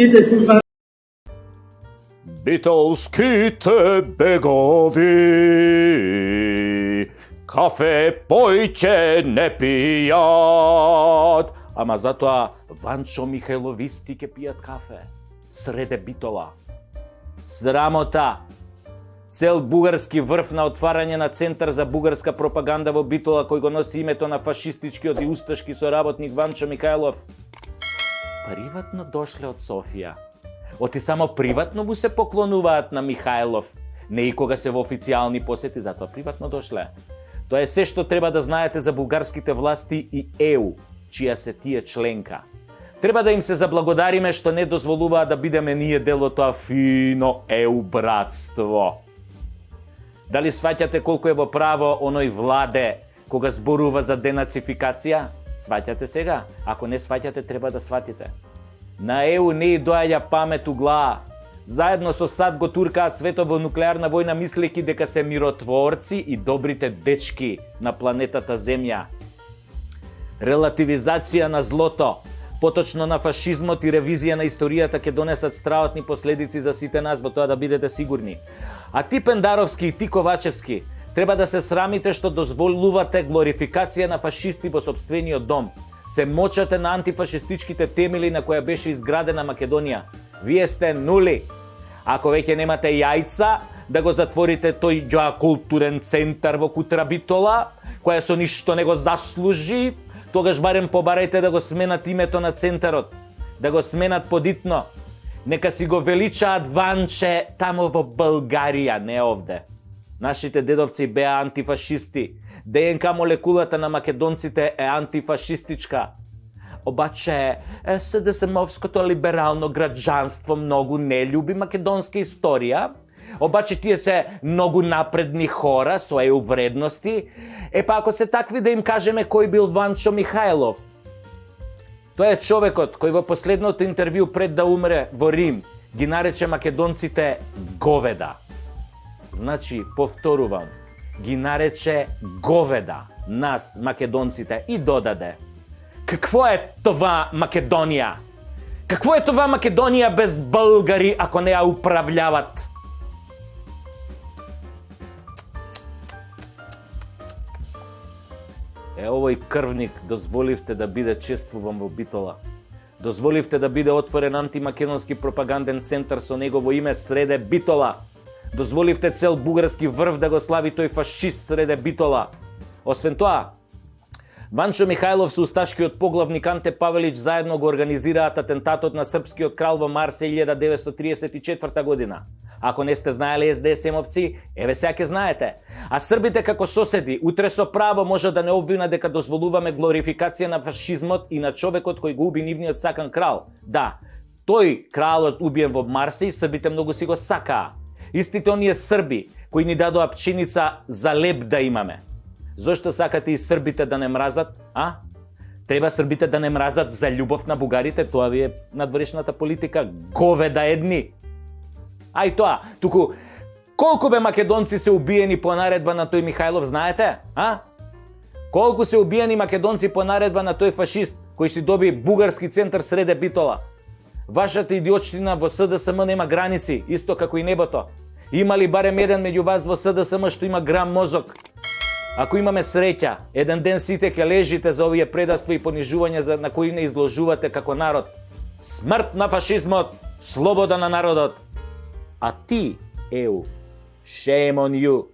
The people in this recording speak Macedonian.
сите служба. Битолските бегови кафе појќе не пијат. Ама затоа Ванчо Михајловисти ќе пијат кафе среде Битола. Срамота! Цел бугарски врв на отварање на центар за бугарска пропаганда во Битола, кој го носи името на фашистичкиот и усташки соработник Ванчо Михајлов. Приватно дошле од Софија. Оти само приватно му се поклонуваат на Михајлов. Не и кога се во официјални посети, затоа приватно дошле. Тоа е се што треба да знаете за бугарските власти и ЕУ, чија се тие членка. Треба да им се заблагодариме што не дозволуваат да бидеме ние дел од тоа фино ЕУ братство. Дали сваќате колку е во право оној Владе кога зборува за денацификација? Сваќате сега? Ако не сваќате, треба да сватите. На ЕУ не и доаѓа памет у глава. Заедно со САД го туркаат светот во нуклеарна војна, мислејќи дека се миротворци и добрите дечки на планетата Земја. Релативизација на злото, поточно на фашизмот и ревизија на историјата ќе донесат страотни последици за сите нас, во тоа да бидете сигурни. А ти Пендаровски и ти Ковачевски, треба да се срамите што дозволувате глорификација на фашисти во сопствениот дом. Се мочате на антифашистичките темели на која беше изградена Македонија. Вие сте нули. Ако веќе немате јајца, да го затворите тој културен центар во Кутра Битола, која со ништо не го заслужи, тогаш барем побарајте да го сменат името на центарот, да го сменат подитно. Нека си го величаат Ванче тамо во Българија, не овде. Нашите дедовци беа антифашисти. ДНК молекулата на македонците е антифашистичка. Обаче, СДСМовското либерално граѓанство многу не љуби македонска историја. Обаче тие се многу напредни хора со еу вредности. Па ако се такви да им кажеме кој бил Ванчо Михајлов. Тој е човекот кој во последното интервју пред да умре во Рим ги нарече македонците говеда. Значи, повторувам, ги нарече говеда нас, македонците, и додаде: какво е това Македонија? Какво е това Македонија без българи ако не ја управляват? Овој крвник дозволивте да биде чествуван во Битола. Дозволивте да биде отворен антимакедонски пропаганден центар со негово име среде Битола. Дозволивте цел бугарски врв да го слави тој фашист среде Битола. Освен тоа, Ванчо Михајлов со усташкиот поглавник Анте Павелич заедно го организираат атентатот на српскиот крал во марс 1934 година. Ако не сте знаеле СДСМовци, еве сега ќе знаете. А србите како соседи, утре со право може да не обвина дека дозволуваме глорификација на фашизмот и на човекот кој го уби нивниот сакан крал. Да, тој кралот убиен во Марсе и србите многу си го сакаа. Истите оние срби кои ни дадоа пченица за леб да имаме. Зошто сакате и србите да не мразат, а? Треба србите да не мразат за љубов на бугарите, тоа ви е надворешната политика, говеда едни. А и тоа, туку, колку бе македонци се убиени по наредба на тој Михајлов, знаете? А? Колку се убиени македонци по наредба на тој фашист, кој си доби бугарски центар среде Битола? Вашата идиотштина во СДСМ нема граници, исто како и небото. Има ли барем еден меѓу вас во СДСМ што има грам мозок? Ако имаме среќа, еден ден сите ќе лежите за овие предавства и понижувања на кои не изложувате како народ. Смрт на фашизмот, слобода на народот. А ти, ЕУ, shame on you.